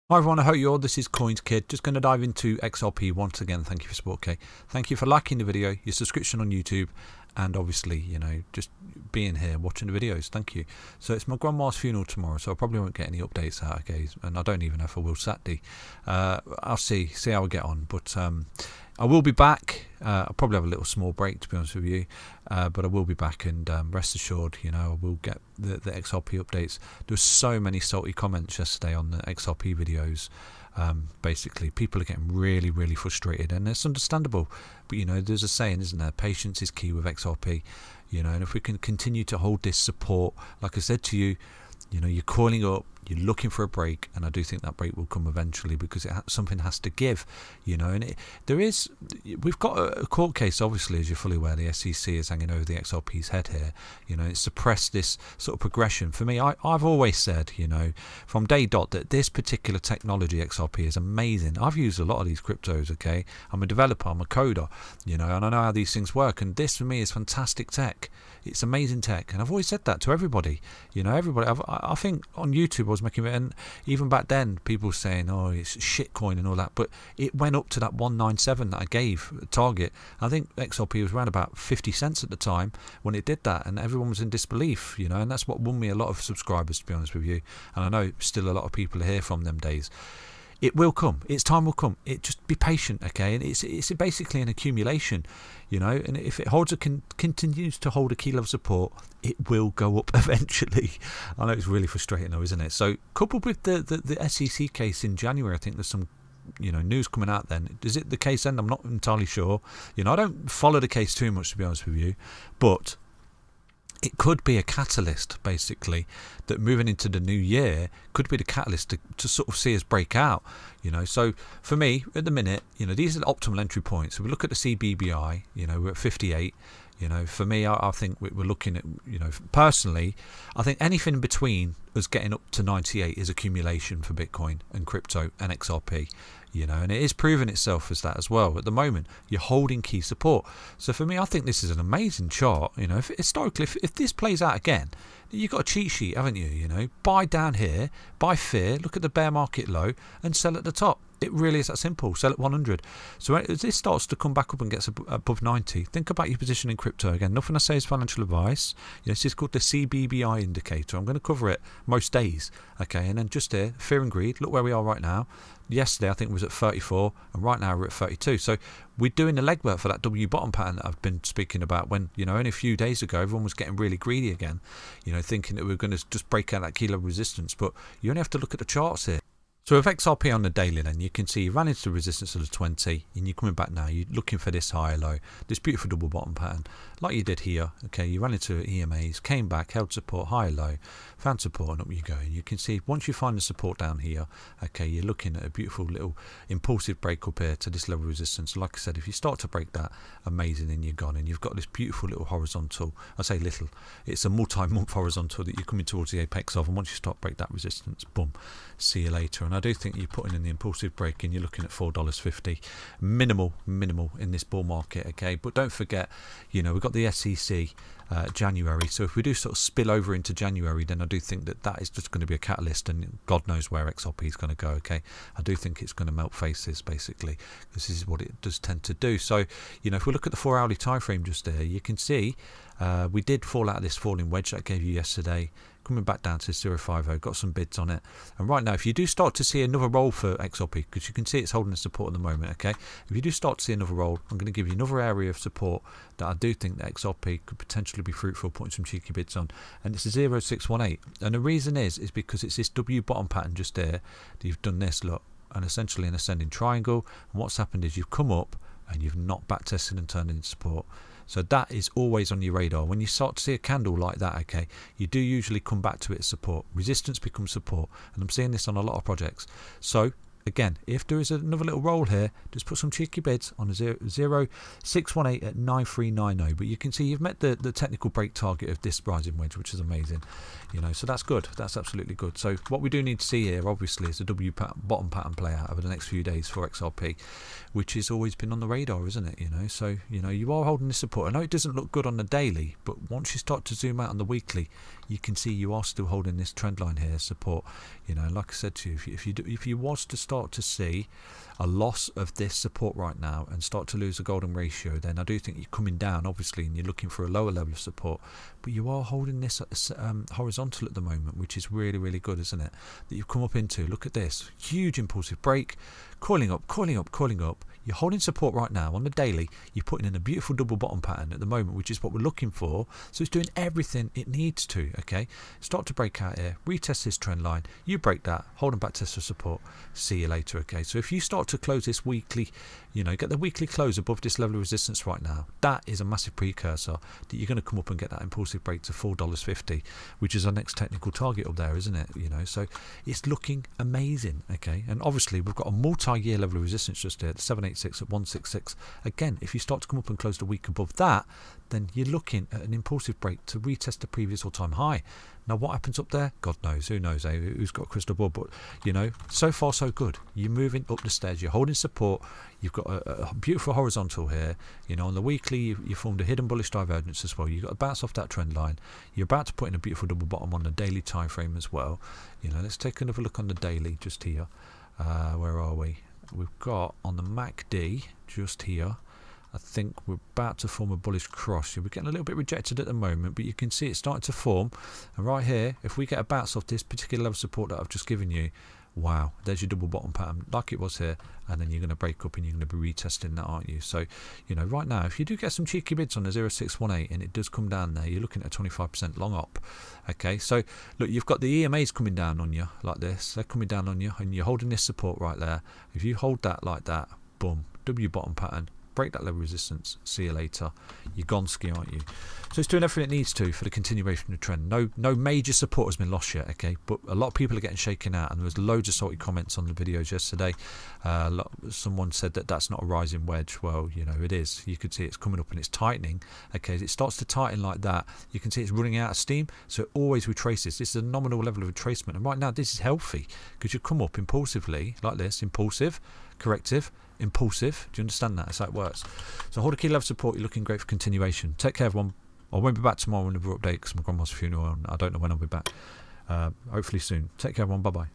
Hi everyone, I hope you're all. This is CoinsKid. Just going to dive into XRP once again. Thank you for support, okay? Thank you for liking the video, your subscription on YouTube, and obviously, just being here, watching the videos. Thank you. So it's my grandma's funeral tomorrow, so I probably won't get any updates out, okay? And I don't even know if I will Saturday. I'll see how I get on. But I will be back. I'll probably have a little small break, to be honest with you, but I will be back, and rest assured, I will get the XRP updates. There were so many salty comments yesterday on the XRP videos. Basically, people are getting really, really frustrated, and it's understandable. But there's a saying, isn't there? Patience is key with XRP. And if we can continue to hold this support, like I said to you, you're calling up, you're looking for a break, and I do think that break will come eventually, because something has to give, and we've got a court case, obviously, as you're fully aware. The SEC is hanging over the XRP's head here. It's suppressed this sort of progression. For me, I've always said, from day dot, that this particular technology, XRP, is amazing. I've used a lot of these cryptos, okay? I'm a developer, I'm a coder, and I know how these things work, and this for me is fantastic tech. It's amazing tech, and I've always said that to everybody. Everybody. I think on YouTube I was making it, and even back then people saying, "Oh, it's shitcoin" and all that. But it went up to that 197 that I gave target. I think XRP was around about 50 cents at the time when it did that, and everyone was in disbelief. And that's what won me a lot of subscribers, to be honest with you. And I know still a lot of people are here from them days. It will come. Its time will come. Just be patient, okay? And it's basically an accumulation, And if it continues to hold a key level support, it will go up eventually. I know it's really frustrating, though, isn't it? So, coupled with the SEC case in January, I think there's some news coming out. Then is it the case then? I'm not entirely sure. I don't follow the case too much, to be honest with you, but it could be a catalyst, basically, that moving into the new year could be the catalyst to sort of see us break out. So for me, at the minute, these are the optimal entry points. So we look at the CBBI, we're at 58. For me, I think we're looking at, personally, I think anything between us getting up to 98 is accumulation for Bitcoin and crypto and XRP. And it is proving itself as that as well. At the moment, you're holding key support. So for me, I think this is an amazing chart. Historically, if this plays out again, you've got a cheat sheet, haven't you? Buy down here, buy fear, look at the bear market low, and sell at the top. It really is that simple. Sell at 100. So as this starts to come back up and gets above 90, think about your position in crypto. Again, nothing I say is financial advice. This is called the CBBI indicator. I'm going to cover it most days. Okay, and then just here, fear and greed. Look where we are right now. Yesterday, I think, was at 34, and right now we're at 32. So we're doing the legwork for that W bottom pattern that I've been speaking about, when, only a few days ago, everyone was getting really greedy again, thinking that we were going to just break out that key level resistance. But you only have to look at the charts here. So with XRP on the daily, then you can see you ran into the resistance of the 20, and you're coming back now. You're looking for this high low, this beautiful double bottom pattern, like you did here. Okay, you ran into EMAs, came back, held support, high low, found support, and up you go. And you can see once you find the support down here, okay, you're looking at a beautiful little impulsive break up here to this level of resistance. Like I said, if you start to break that, amazing, and you're gone. And you've got this beautiful little horizontal. I say little, it's a multi-month horizontal that you're coming towards the apex of. And once you start break that resistance, boom, see you later. And I do think you're putting in the impulsive break, and you're looking at $4.50 minimal in this bull market. Okay, but don't forget, we've got the SEC January, so if we do sort of spill over into January, then I do think that is just going to be a catalyst, and God knows where XRP is going to go. Okay, I do think it's going to melt faces, basically, because this is what it does tend to do. So if we look at the 4-hourly time frame just there, you can see we did fall out of this falling wedge that I gave you yesterday, coming back down to 0.50, got some bids on it. And right now, if you do start to see another roll for XRP, because you can see it's holding the support at the moment, okay, if you do start to see another roll, I'm going to give you another area of support that I do think that XRP could potentially be fruitful, putting some cheeky bids on, and it's a 0.618. And the reason is because it's this W bottom pattern just there that you've done this, look, and essentially an ascending triangle, and what's happened is you've come up and you've not back tested and turned into support. So that is always on your radar. When you start to see a candle like that, okay, you do usually come back to it as support. Resistance becomes support, and I'm seeing this on a lot of projects. So again, if there is another little roll here, just put some cheeky bids on a 0.618 at 9390. But you can see you've met the technical break target of this rising wedge, which is amazing. So that's good. That's absolutely good. So what we do need to see here, obviously, is the W bottom pattern play out over the next few days for XRP, which has always been on the radar, isn't it? So you are holding this support. I know it doesn't look good on the daily, but once you start to zoom out on the weekly, you can see you are still holding this trend line here, support. You know, like I said to you, if you was to start to see a loss of this support right now and start to lose the golden ratio, then I do think you're coming down, obviously, and you're looking for a lower level of support. But you are holding this horizontal at the moment, which is really, really good, isn't it? That you've come up into. Look at this huge impulsive break, coiling up, coiling up, coiling up. You're holding support right now on the daily. You're putting in a beautiful double bottom pattern at the moment, which is what we're looking for. So it's doing everything it needs to. Okay, start to break out here, retest this trend line. You break that, hold them back, test for support. See you later. Okay, so if you start to close this weekly, you know, get the weekly close above this level of resistance right now, that is a massive precursor that you're going to come up and get that impulsive break to $4.50, which is our next technical target up there, isn't it? You know, so it's looking amazing. Okay, and obviously we've got a multi-year level of resistance just here, the 786 at 166. Again, if you start to come up and close the week above that, then you're looking at an impulsive break to retest the previous all-time high. Now, what happens up there? God knows. Who knows? Eh? Who's got a crystal ball? But, you know, so far so good. You're moving up the stairs. You're holding support. You've got a beautiful horizontal here. You know, on the weekly, you formed a hidden bullish divergence as well. You've got to bounce off that trend line. You're about to put in a beautiful double bottom on the daily time frame as well. You know, let's take another look on the daily just here. Where are we? We've got on the MACD just here. I think we're about to form a bullish cross. We're getting a little bit rejected at the moment, but you can see it's starting to form. And right here, if we get a bounce off this particular level of support that I've just given you, wow, there's your double bottom pattern like it was here, and then you're going to break up and you're going to be retesting that, aren't you? So, you know, right now, if you do get some cheeky bids on the 0618 and it does come down there, you're looking at a 25% long up. Okay, so look, you've got the EMAs coming down on you like this. They're coming down on you, and you're holding this support right there. If you hold that like that, boom, W bottom pattern, break that level of resistance, see you later. You're gone ski, aren't you? So it's doing everything it needs to for the continuation of the trend. No major support has been lost yet, okay? But a lot of people are getting shaken out, and there was loads of salty comments on the videos yesterday. Someone said that that's not a rising wedge. Well, you know, it is. You could see it's coming up and it's tightening. Okay, as it starts to tighten like that, you can see it's running out of steam, so it always retraces. This is a nominal level of retracement, and right now this is healthy because you come up impulsively like this, impulsive, corrective, impulsive. Do you understand that? That's how it works. So hold a key level of support. You're looking great for continuation. Take care, everyone. I won't be back tomorrow with another update because my grandma's funeral, and I don't know when I'll be back. Hopefully soon. Take care, everyone. Bye bye.